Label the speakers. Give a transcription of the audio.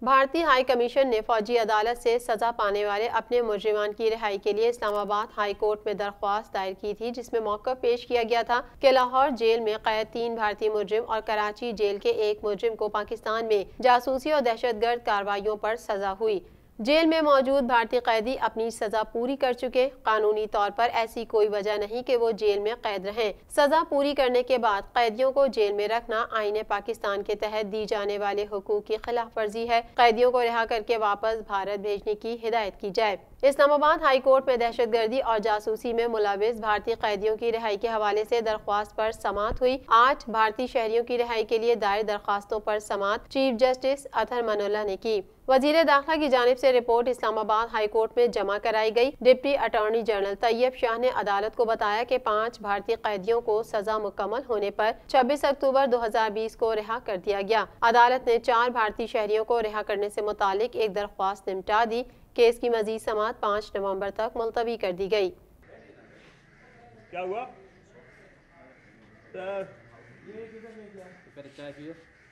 Speaker 1: بھارتی high commission نے فوجی عدالت سے سزا پانے والے اپنے مجرمان کی رہائی کے لیے اسلام آباد ہائی کورٹ میں درخواست دائر کی تھی، جس میں موقف پیش کیا گیا تھا کہ لاہور جیل میں قید 3 بھارتی مجرم اور کراچی جیل کے ایک مجرم کو پاکستان میں جاسوسی اور دہشت گرد کارروائیوں پر سزا ہوئی۔ جیل میں موجود بھارتی قیدی اپنی سزا پوری کر چکے، قانونی طور پر ایسی کوئی وجہ نہیں کہ وہ جیل میں قید رہیں۔ سزا پوری کرنے کے بعد قیدیوں کو جیل میں رکھنا آئین پاکستان کے تحت دی جانے والے حقوق کی خلاف ورزی ہے۔ قیدیوں کو رہا کر کے واپس بھارت بھیجنے کی ہدایت کی جائے۔ اسلام آباد ہائی کورٹ میں دہشت گردی اور جاسوسی میں ملوث بھارتی قیدیوں کی رہائی کے حوالے سے درخواست پر سماعت ہوئی۔ 8 بھارتی شہریوں کی رہائی کے لیے دائر درخواستوں پر سماعت چیف جسٹس اطہر منولہ نے کی۔ وزیر داخلہ کی جانب سے رپورٹ اسلام آباد ہائی کورٹ میں جمع کرائی گئی۔ ڈپٹی اٹارنی جنرل طیب شاہ نے عدالت کو بتایا کہ 5 بھارتی قیدیوں کو سزا مکمل ہونے پر 26 اکتوبر 2020 کو رہا کر دیا گیا۔ عدالت نے 4 بھارتی شہریوں کو رہا کرنے سے متعلق ایک درخواست نمٹا دی۔ کیس کی مزید سماعت 5 نومبر تک ملتوی کر دی گئی۔
Speaker 2: کیا ہوا؟